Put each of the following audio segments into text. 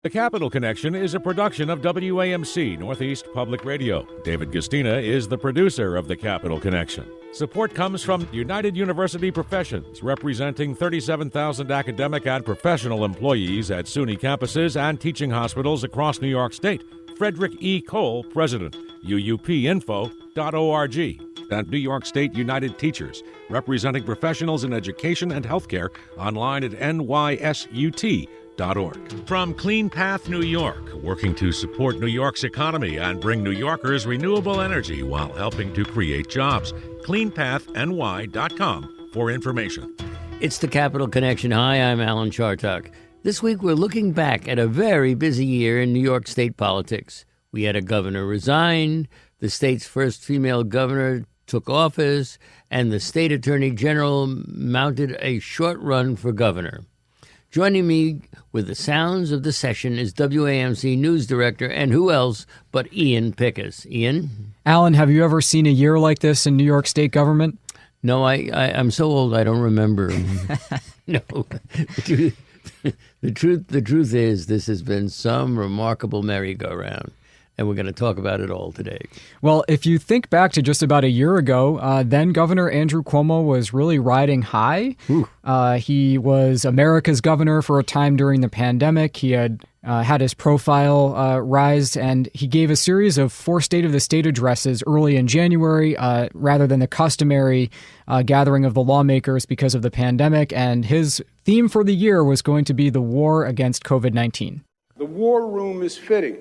The Capital Connection is a production of WAMC Northeast Public Radio. David Gustina is the producer of The Capital Connection. Support comes from United University Professions, representing 37,000 academic and professional employees at SUNY campuses and teaching hospitals across New York State. Frederick E. Cole, President, uupinfo.org. And New York State United Teachers, representing professionals in education and healthcare, online at nysut.org. From Clean Path New York, working to support New York's economy and bring New Yorkers renewable energy while helping to create jobs. CleanPathNY.com for information. It's the Capital Connection. Hi, I'm Alan Chartock. This week we're looking back at a very busy year in New York State politics. We had a governor resign, the state's first female governor took office, and the state attorney general mounted a short run for governor. Joining me with the sounds of the session is WAMC News Director, and who else but Ian Pickus. Ian? Alan, have you ever seen a year like this in New York State government? No, I'm so old I don't remember. No. The truth is this has been some remarkable merry-go-round, and we're going to talk about it all today. Well, if you think back to just about a year ago, then Governor Andrew Cuomo was really riding high. He was America's governor for a time during the pandemic. He had had his profile rise, and he gave a series of 4 State of the State addresses early in January, rather than the customary gathering of the lawmakers because of the pandemic. And his theme for the year was going to be the war against COVID-19. The war room is fitting,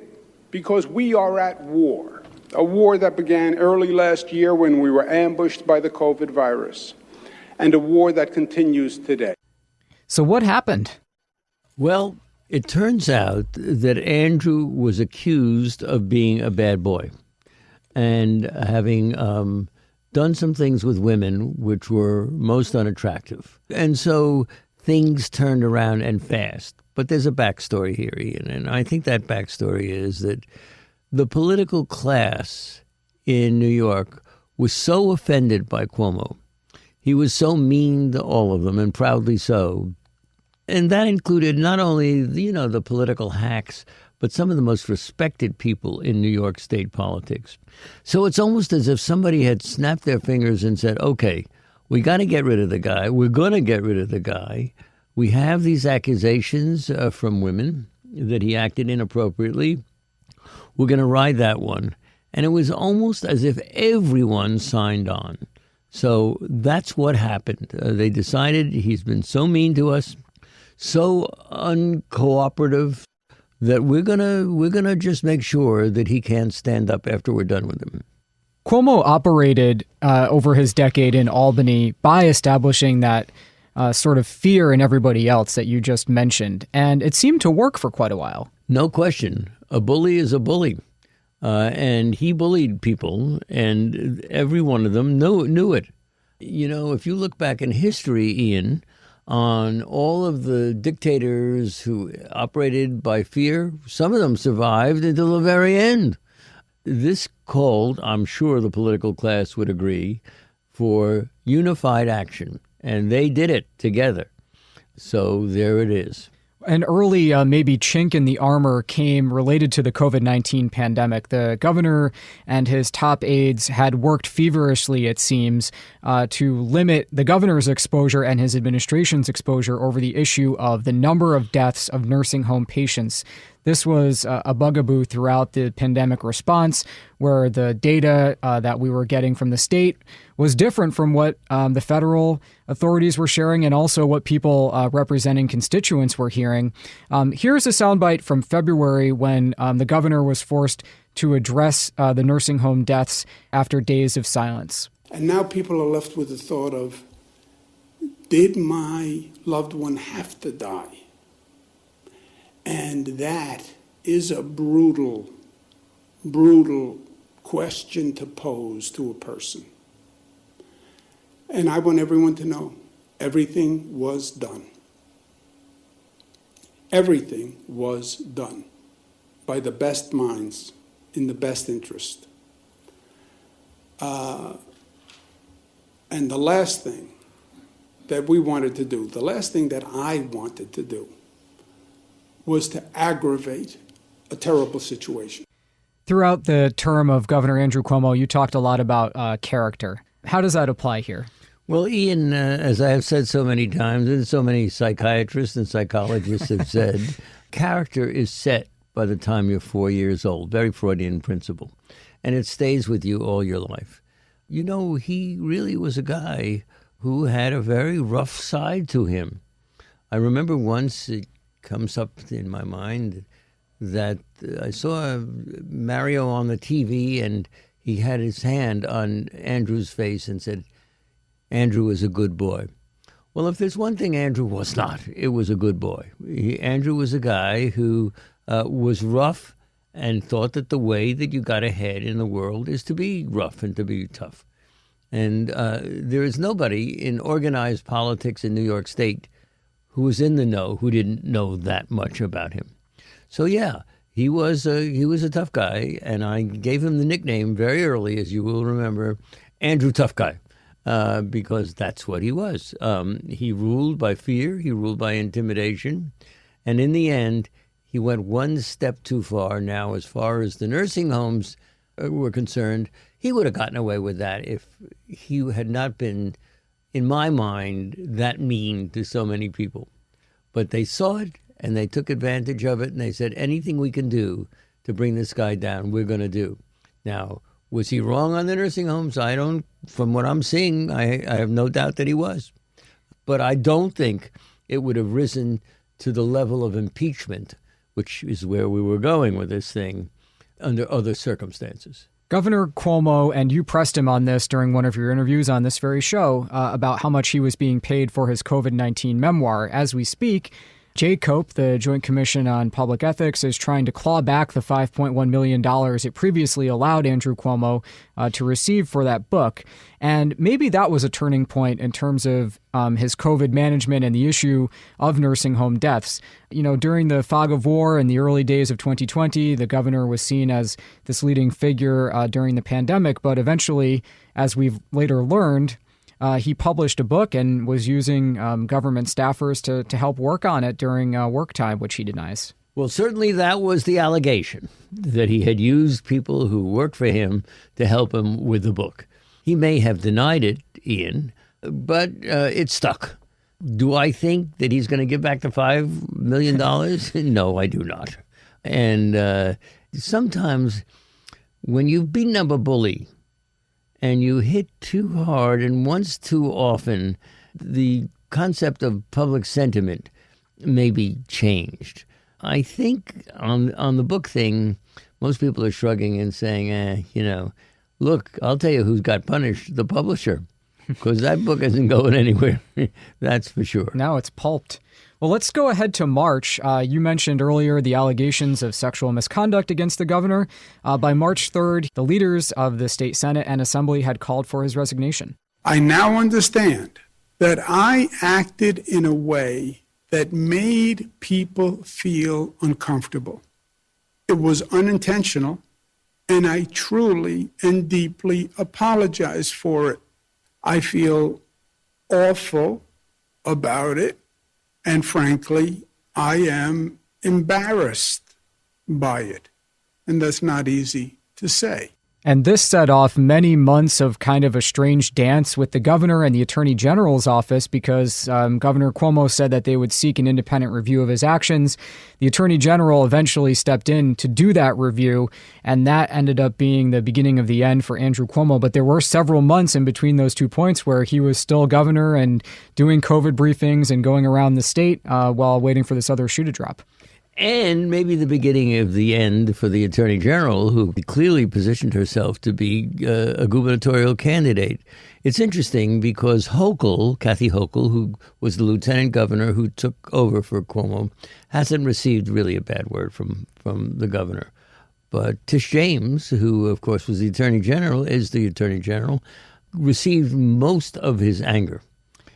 because we are at war, a war that began early last year when we were ambushed by the COVID virus, and a war that continues today. So what happened? Well, it turns out that Andrew was accused of being a bad boy and having done some things with women which were most unattractive. And so things turned around and fast. But there's a backstory here, Ian, and I think that backstory is that the political class in New York was so offended by Cuomo. He was so mean to all of them, and proudly so. And that included not only, the political hacks, but some of the most respected people in New York State politics. So it's almost as if somebody had snapped their fingers and said, okay, we got to get rid of the guy. We're going to get rid of the guy. We have these accusations from women that he acted inappropriately. We're going to ride that one. And it was almost as if everyone signed on. So that's what happened. They decided he's been so mean to us, so uncooperative, that we're gonna just make sure that he can't stand up after we're done with him. Cuomo operated over his decade in Albany by establishing that sort of fear in everybody else that you just mentioned. And it seemed to work for quite a while. No question. A bully is a bully. And he bullied people, and every one of them knew it. If you look back in history, Ian, on all of the dictators who operated by fear, some of them survived until the very end. This called, I'm sure the political class would agree, for unified action. And they did it together. So there it is. An early maybe chink in the armor came related to the COVID-19 pandemic. The governor and his top aides had worked feverishly, it seems, to limit the governor's exposure and his administration's exposure over the issue of the number of deaths of nursing home patients. This was a bugaboo throughout the pandemic response, where the data that we were getting from the state was different from what the federal authorities were sharing, and also what people representing constituents were hearing. Here's a soundbite from February when the governor was forced to address the nursing home deaths after days of silence. And now people are left with the thought of, did my loved one have to die? And that is a brutal, brutal question to pose to a person. And I want everyone to know, everything was done. Everything was done by the best minds in the best interest. And the last thing that we wanted to do, the last thing that I wanted to do, was to aggravate a terrible situation. Throughout the term of Governor Andrew Cuomo, you talked a lot about character. How does that apply here? Well, Ian, as I have said so many times, and so many psychiatrists and psychologists have said, character is set by the time you're 4 years old, very Freudian principle, and it stays with you all your life. You know, he really was a guy who had a very rough side to him. I remember once, it comes up in my mind, that I saw Mario on the TV, and he had his hand on Andrew's face and said, Andrew is a good boy. Well, if there's one thing Andrew was not, it was a good boy. Andrew was a guy who was rough and thought that the way that you got ahead in the world is to be rough and to be tough. And there is nobody in organized politics in New York State who was in the know who didn't know that much about him. So, yeah, he was a tough guy, and I gave him the nickname very early, as you will remember, Andrew Tough Guy. Because that's what he was. He ruled by fear, he ruled by intimidation, and in the end, he went one step too far. Now, as far as the nursing homes were concerned, he would have gotten away with that if he had not been, in my mind, that mean to so many people. But they saw it, and they took advantage of it, and they said, anything we can do to bring this guy down, we're going to do. Now, was he wrong on the nursing homes? From what I'm seeing, I have no doubt that he was. But I don't think it would have risen to the level of impeachment, which is where we were going with this thing, under other circumstances. Governor Cuomo, and you pressed him on this during one of your interviews on this very show, about how much he was being paid for his COVID-19 memoir. As we speak, JCOPE, the Joint Commission on Public Ethics, is trying to claw back the $5.1 million it previously allowed Andrew Cuomo to receive for that book. And maybe that was a turning point in terms of his COVID management and the issue of nursing home deaths. You know, during the fog of war in the early days of 2020, the governor was seen as this leading figure during the pandemic. But eventually, as we've later learned, he published a book and was using government staffers to help work on it during work time, which he denies. Well, certainly that was the allegation, that he had used people who worked for him to help him with the book. He may have denied it, Ian, but it stuck. Do I think that he's going to give back the $5 million? No, I do not. And sometimes when you've beaten up a bully, and you hit too hard and once too often, the concept of public sentiment may be changed. I think on the book thing, most people are shrugging and saying, look, I'll tell you who's got punished, the publisher, because that book isn't going anywhere. That's for sure. Now it's pulped. Well, let's go ahead to March. You mentioned earlier the allegations of sexual misconduct against the governor. By March 3rd, the leaders of the state Senate and Assembly had called for his resignation. I now understand that I acted in a way that made people feel uncomfortable. It was unintentional, and I truly and deeply apologize for it. I feel awful about it. And frankly, I am embarrassed by it. And that's not easy to say. And this set off many months of kind of a strange dance with the governor and the attorney general's office because Governor Cuomo said that they would seek an independent review of his actions. The attorney general eventually stepped in to do that review, and that ended up being the beginning of the end for Andrew Cuomo. But there were several months in between those 2 points where he was still governor and doing COVID briefings and going around the state while waiting for this other shoe to drop. And maybe the beginning of the end for the Attorney General, who clearly positioned herself to be a gubernatorial candidate. It's interesting because Kathy Hochul, who was the lieutenant governor who took over for Cuomo, hasn't received really a bad word from the governor. But Tish James, who, of course, was the Attorney General, received most of his anger.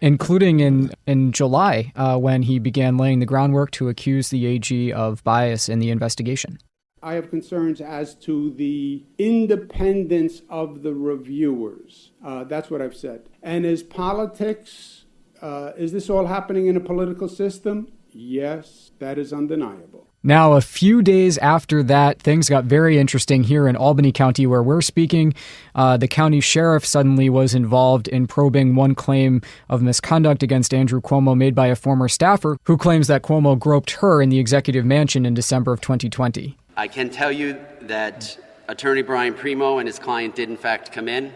Including in July, when he began laying the groundwork to accuse the AG of bias in the investigation. I have concerns as to the independence of the reviewers. That's what I've said. And is politics, is this all happening in a political system? Yes, that is undeniable. Now, a few days after that, things got very interesting here in Albany County, where we're speaking. The county sheriff suddenly was involved in probing one claim of misconduct against Andrew Cuomo made by a former staffer who claims that Cuomo groped her in the executive mansion in December of 2020. I can tell you that Attorney Brian Primo and his client did in fact come in.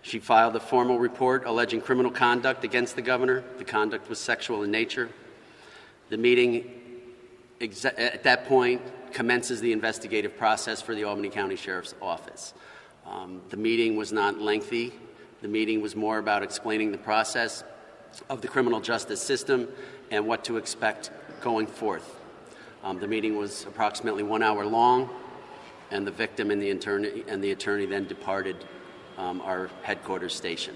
She filed a formal report alleging criminal conduct against the governor. The conduct was sexual in nature. The meeting at that point commences the investigative process for the Albany County Sheriff's Office. The meeting was not lengthy. The meeting was more about explaining the process of the criminal justice system and what to expect going forth. The meeting was approximately 1 hour long, and the victim and the attorney then departed our headquarters station.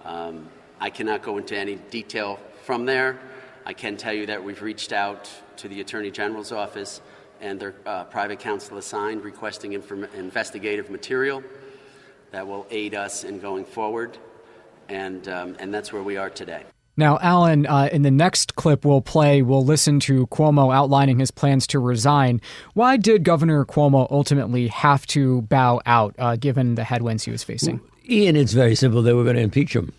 I cannot go into any detail from there. I can tell you that we've reached out to the Attorney General's office and their private counsel assigned, requesting investigative material that will aid us in going forward, and that's where we are today. Now, Alan, in the next clip we'll play, we'll listen to Cuomo outlining his plans to resign. Why did Governor Cuomo ultimately have to bow out, given the headwinds he was facing? Ian, it's very simple. They were going to impeach him.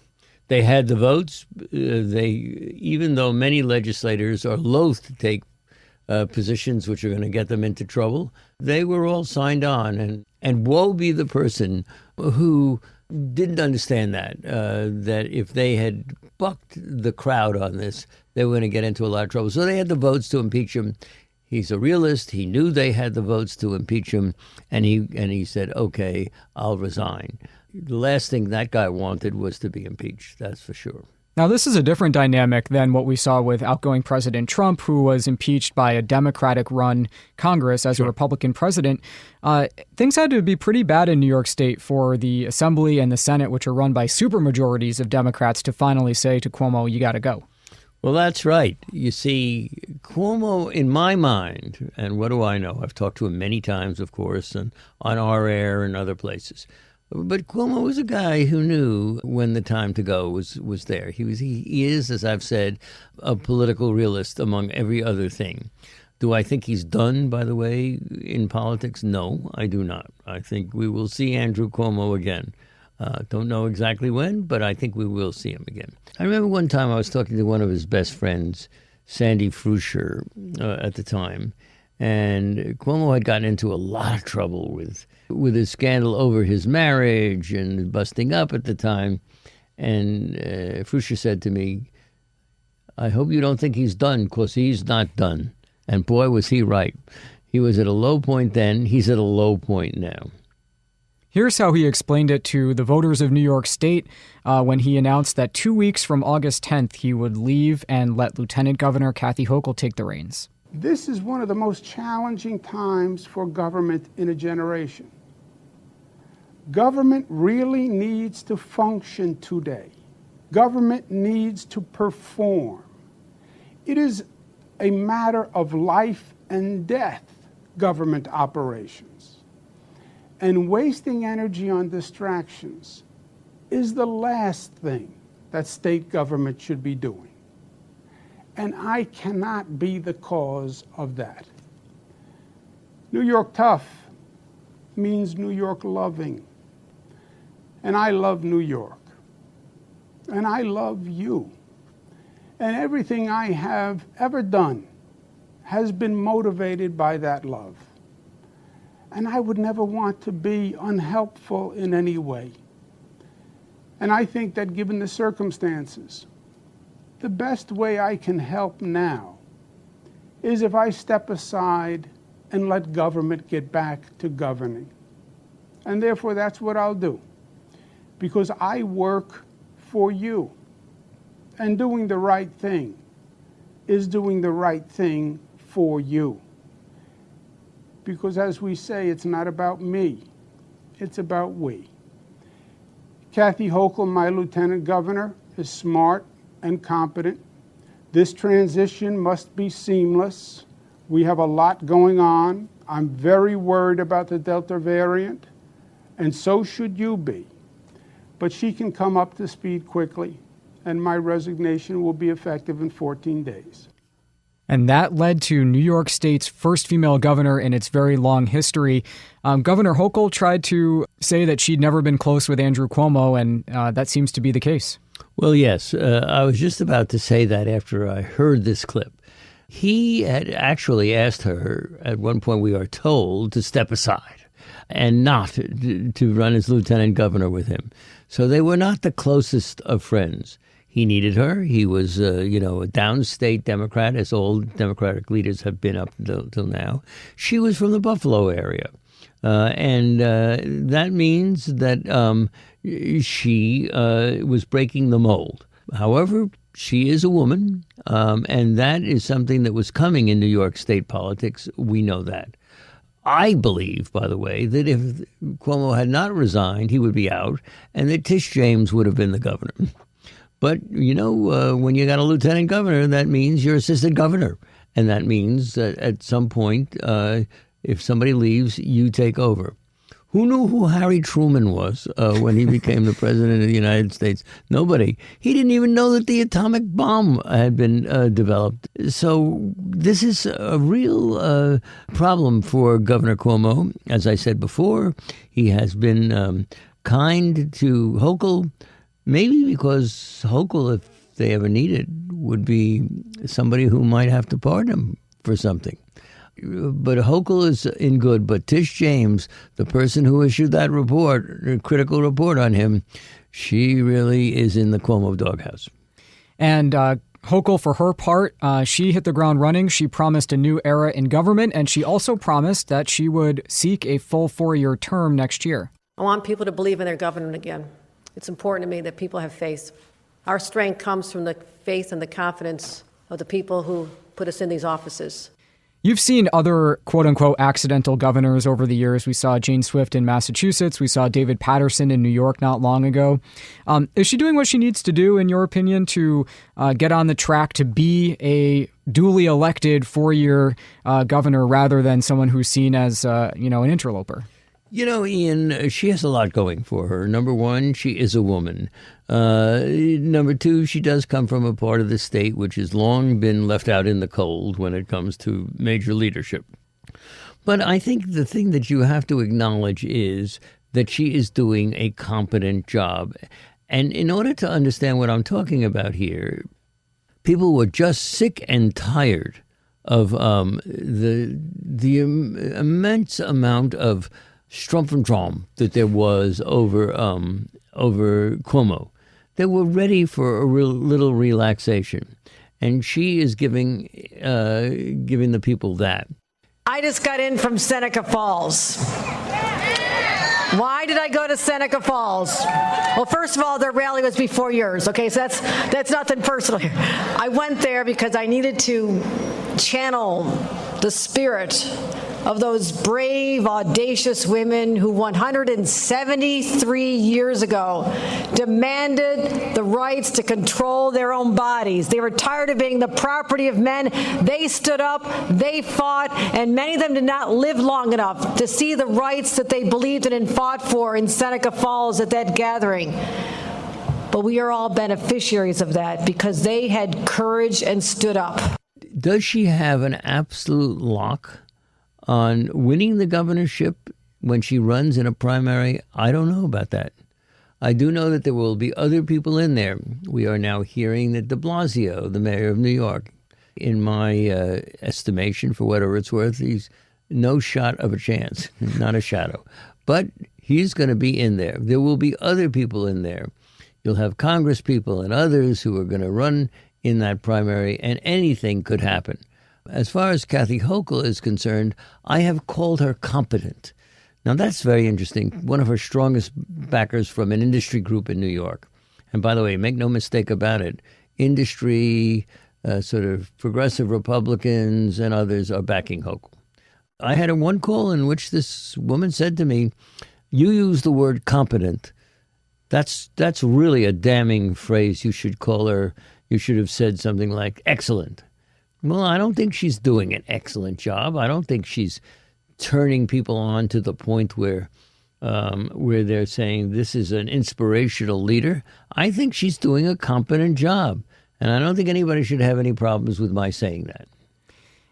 They had the votes. Even though many legislators are loath to take positions which are going to get them into trouble, they were all signed on. And woe be the person who didn't understand that if they had bucked the crowd on this, they were going to get into a lot of trouble. So they had the votes to impeach him. He's a realist. He knew they had the votes to impeach him, and he said, okay, I'll resign. The last thing that guy wanted was to be impeached, that's for sure. Now, this is a different dynamic than what we saw with outgoing President Trump, who was impeached by a Democratic-run Congress as a Republican president. Things had to be pretty bad in New York State for the Assembly and the Senate, which are run by supermajorities of Democrats, to finally say to Cuomo, you got to go. Well, that's right. You see, Cuomo, in my mind, and what do I know? I've talked to him many times, of course, and on our air and other places. But Cuomo was a guy who knew when the time to go was there. He is, as I've said, a political realist among every other thing. Do I think he's done, by the way, in politics? No, I do not. I think we will see Andrew Cuomo again. Don't know exactly when, but I think we will see him again. I remember one time I was talking to one of his best friends, Sandy Fruscher, at the time, and Cuomo had gotten into a lot of trouble with his scandal over his marriage and busting up at the time. And Fruscher said to me, I hope you don't think he's done, because he's not done. And boy, was he right. He was at a low point then. He's at a low point now. Here's how he explained it to the voters of New York State when he announced that 2 weeks from August 10th, he would leave and let Lieutenant Governor Kathy Hochul take the reins. This is one of the most challenging times for government in a generation. Government really needs to function today. Government needs to perform. It is a matter of life and death, government operations. And wasting energy on distractions is the last thing that state government should be doing. And I cannot be the cause of that. New York tough means New York loving. And I love New York. And I love you. And everything I have ever done has been motivated by that love. And I would never want to be unhelpful in any way. And I think that given the circumstances, the best way I can help now is if I step aside and let government get back to governing. And therefore, that's what I'll do. Because I work for you. And doing the right thing is doing the right thing for you. Because as we say, it's not about me, it's about we. Kathy Hochul, my lieutenant governor, is smart and competent. This transition must be seamless. We have a lot going on. I'm very worried about the Delta variant, and so should you be. But she can come up to speed quickly, and my resignation will be effective in 14 days. And that led to New York State's first female governor in its very long history. Governor Hochul tried to say that she'd never been close with Andrew Cuomo, and that seems to be the case. Well, yes. I was just about to say that after I heard this clip. He had actually asked her, at one point we are told, to step aside and not to run as lieutenant governor with him. So they were not the closest of friends. He needed her. He was, a downstate Democrat, as all Democratic leaders have been up till now. She was from the Buffalo area. And that means that she was breaking the mold. However, she is a woman, and that is something that was coming in New York State politics. We know that. I believe, by the way, that if Cuomo had not resigned, he would be out, and that Tish James would have been the governor. But, when you got a lieutenant governor, that means you're assistant governor. And that means that at some point, if somebody leaves, you take over. Who knew who Harry Truman was when he became the president of the United States? Nobody. He didn't even know that the atomic bomb had been developed. So this is a real problem for Governor Cuomo. As I said before, he has been kind to Hochul, maybe because Hochul, if they ever need it, would be somebody who might have to pardon him for something. But Hochul is in good. But Tish James, the person who issued that report, a critical report on him, she really is in the Cuomo doghouse. And Hochul, for her part, she hit the ground running. She promised a new era in government, and she also promised that she would seek a full 4-year term next year. I want people to believe in their government again. It's important to me that people have faith. Our strength comes from the faith and the confidence of the people who put us in these offices. You've seen other quote-unquote accidental governors over the years. We saw Jane Swift in Massachusetts. We saw David Paterson in New York not long ago. Is she doing what she needs to do, in your opinion, to get on the track to be a duly elected 4-year governor rather than someone who's seen as, an interloper? Ian, she has a lot going for her. Number one, she is a woman. Number two, she does come from a part of the state which has long been left out in the cold when it comes to major leadership. But I think the thing that you have to acknowledge is that she is doing a competent job. And in order to understand what I'm talking about here, people were just sick and tired of the immense amount of strumpf and drum that there was over Cuomo. They were ready for a little relaxation, and she is giving the people that. I just got in from Seneca Falls. Why did I go to Seneca Falls? Well, first of all, their rally was before yours. Okay, so that's nothing personal here. I went there because I needed to channel the spirit of those brave, audacious women who 173 years ago demanded the rights to control their own bodies. They were tired of being the property of men. They stood up, they fought, and many of them did not live long enough to see the rights that they believed in and fought for in Seneca Falls at that gathering. But we are all beneficiaries of that because they had courage and stood up. Does she have an absolute lock on winning the governorship when she runs in a primary? I don't know about that. I do know that there will be other people in there. We are now hearing that de Blasio, the mayor of New York, in my estimation, for whatever it's worth, he's no shot of a chance, not a shadow. But he's going to be in there. There will be other people in there. You'll have Congress people and others who are going to run in that primary, and anything could happen. As far as Kathy Hochul is concerned, I have called her competent. Now, that's very interesting. One of her strongest backers from an industry group in New York. And by the way, make no mistake about it, industry, sort of progressive Republicans and others are backing Hochul. I had one call in which this woman said to me, "You use the word competent. That's really a damning phrase. You should call her, you should have said something like excellent." Well, I don't think she's doing an excellent job. I don't think she's turning people on to the point where they're saying this is an inspirational leader. I think she's doing a competent job. And I don't think anybody should have any problems with my saying that.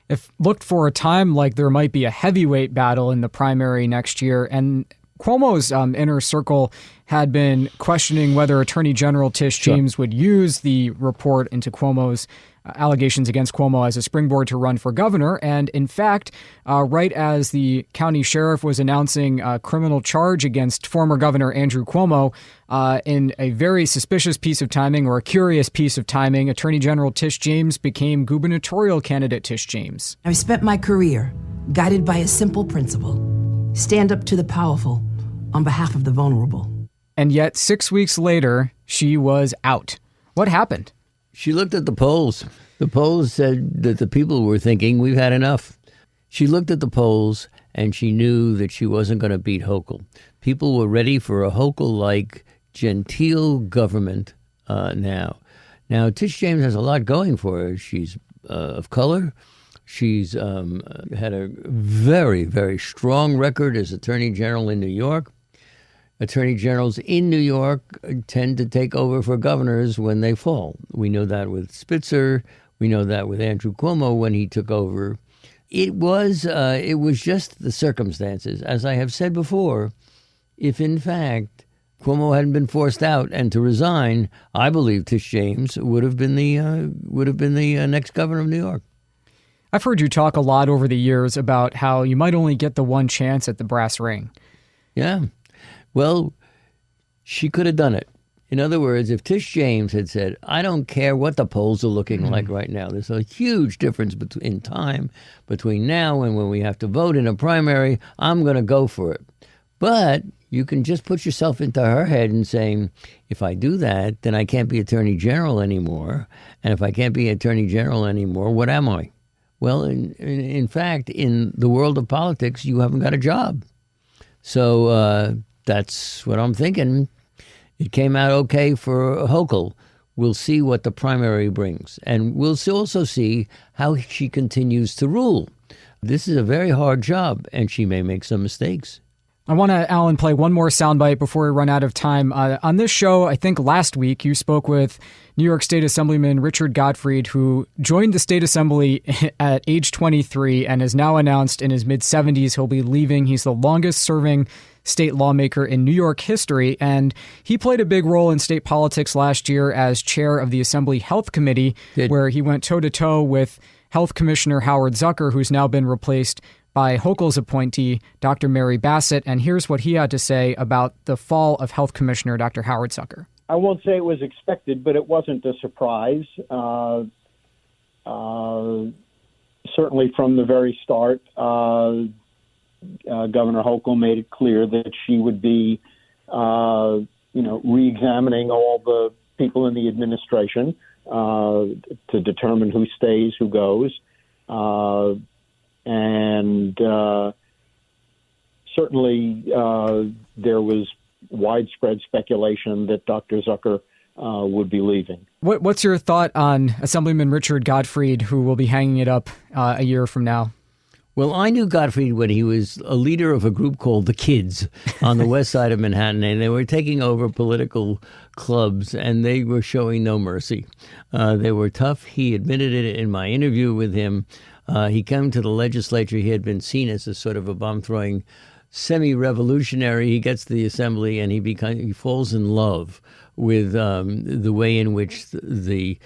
It looked for a time like there might be a heavyweight battle in the primary next year, and Cuomo's inner circle had been questioning whether Attorney General Tish James would use the report into Cuomo's allegations against Cuomo as a springboard to run for governor. And in fact, right as the county sheriff was announcing a criminal charge against former Governor Andrew Cuomo, in a very suspicious piece of timing, or a curious piece of timing, Attorney General Tish James became gubernatorial candidate Tish James. I spent my career guided by a simple principle: stand up to the powerful on behalf of the vulnerable. And yet 6 weeks later, she was out. What happened? She looked at the polls. The polls said that the people were thinking, we've had enough. She looked at the polls and she knew that she wasn't going to beat Hochul. People were ready for a Hochul-like genteel government now. Now, Tish James has a lot going for her. She's of color. She's had a very, very strong record as Attorney General in New York. Attorney generals in New York tend to take over for governors when they fall. We know that with Spitzer. We know that with Andrew Cuomo when he took over. It was just the circumstances. As I have said before, if in fact Cuomo hadn't been forced out and to resign, I believe Tish James would have been the next governor of New York. I've heard you talk a lot over the years about how you might only get the one chance at the brass ring. Yeah. Well, she could have done it. In other words, if Tish James had said, I don't care what the polls are looking like right now. There's a huge difference in time between now and when we have to vote in a primary. I'm going to go for it. But you can just put yourself into her head and saying, if I do that, then I can't be Attorney General anymore. And if I can't be Attorney General anymore, what am I? Well, in fact, in the world of politics, you haven't got a job. So that's what I'm thinking. It came out okay for Hochul. We'll see what the primary brings. And we'll also see how she continues to rule. This is a very hard job, and she may make some mistakes. I want to, Alan, play one more soundbite before we run out of time. On this show, I think last week, you spoke with New York State Assemblyman Richard Gottfried, who joined the state assembly at age 23 and has now announced in his mid-70s he'll be leaving. He's the longest-serving state lawmaker in New York history, and he played a big role in state politics last year as chair of the Assembly Health Committee, where he went toe-to-toe with Health Commissioner Howard Zucker, who's now been replaced by Hochul's appointee, Dr. Mary Bassett. And here's what he had to say about the fall of Health Commissioner Dr. Howard Zucker. I won't say it was expected, but it wasn't a surprise. Certainly from the very start, Governor Hochul made it clear that she would be, re-examining all the people in the administration to determine who stays, who goes. And certainly there was widespread speculation that Dr. Zucker would be leaving. What's your thought on Assemblyman Richard Gottfried, who will be hanging it up a year from now? Well, I knew Gottfried when he was a leader of a group called the Kids on the west side of Manhattan, and they were taking over political clubs, and they were showing no mercy. They were tough. He admitted it in my interview with him. He came to the legislature. He had been seen as a sort of a bomb-throwing semi-revolutionary. He gets to the assembly, and he falls in love with the way in which the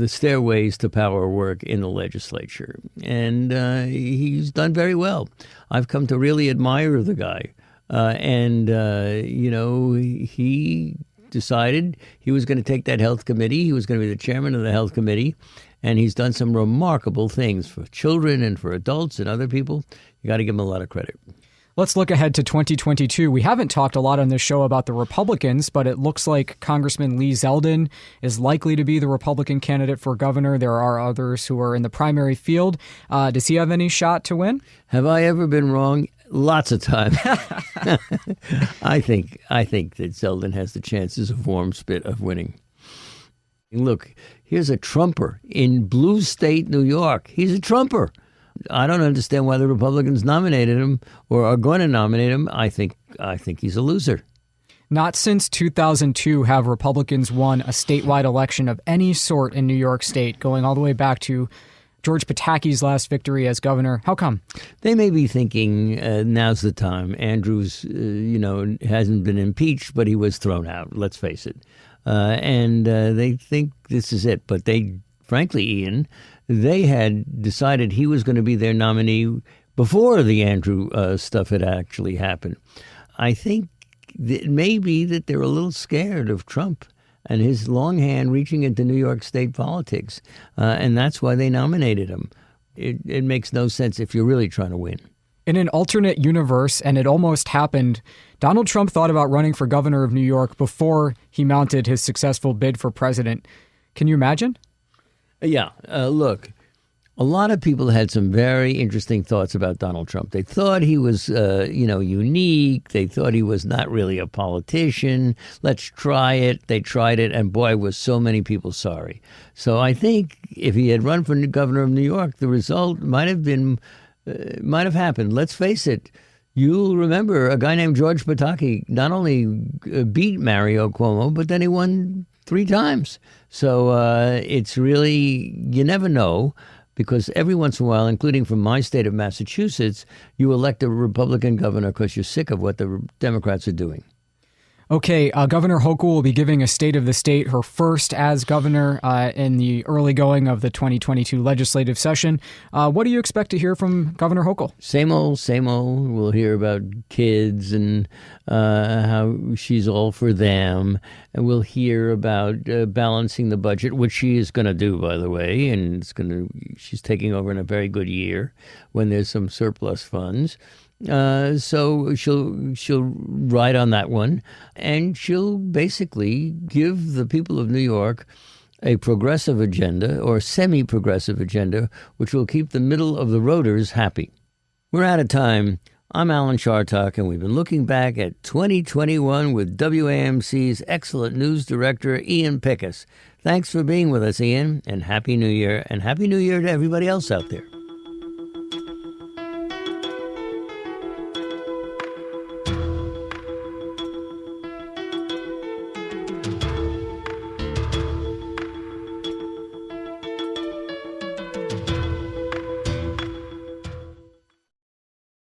stairways to power work in the legislature. And he's done very well. I've come to really admire the guy. He decided he was going to take that health committee. He was going to be the chairman of the health committee. And he's done some remarkable things for children and for adults and other people. You got to give him a lot of credit. Let's look ahead to 2022. We haven't talked a lot on this show about the Republicans, but it looks like Congressman Lee Zeldin is likely to be the Republican candidate for governor. There are others who are in the primary field. Does he have any shot to win? Have I ever been wrong? Lots of time. I think that Zeldin has the chances of warm spit of winning. Look, here's a Trumper in blue state New York. He's a Trumper. I don't understand why the Republicans nominated him or are going to nominate him. I think he's a loser. Not since 2002 have Republicans won a statewide election of any sort in New York State, going all the way back to George Pataki's last victory as governor. How come? They may be thinking now's the time. Andrews, hasn't been impeached, but he was thrown out, let's face it. And they think this is it. But frankly, Ian, they had decided he was going to be their nominee before the Andrew stuff had actually happened. I think it may be that they're a little scared of Trump and his long hand reaching into New York state politics. And that's why they nominated him. It makes no sense if you're really trying to win. In an alternate universe, and it almost happened, Donald Trump thought about running for governor of New York before he mounted his successful bid for president. Can you imagine? Yeah. Look, a lot of people had some very interesting thoughts about Donald Trump. They thought he was, unique. They thought he was not really a politician. Let's try it. They tried it, and boy, was so many people sorry. So I think if he had run for governor of New York, the result might have happened. Let's face it. You'll remember a guy named George Pataki not only beat Mario Cuomo, but then he won 3 times. So it's really, you never know, because every once in a while, including from my state of Massachusetts, you elect a Republican governor because you're sick of what the Democrats are doing. Okay, Governor Hochul will be giving a State of the State, her first as governor in the early going of the 2022 legislative session. What do you expect to hear from Governor Hochul? Same old, same old. We'll hear about kids and how she's all for them. And we'll hear about balancing the budget, which she is going to do, by the way. And she's taking over in a very good year when there's some surplus funds. So she'll ride on that one, and she'll basically give the people of New York a progressive agenda or semi-progressive agenda, which will keep the middle of the roaders happy. We're out of time. I'm Alan Chartock, and we've been looking back at 2021 with WAMC's excellent news director, Ian Pickus. Thanks for being with us, Ian, and Happy New Year, and Happy New Year to everybody else out there.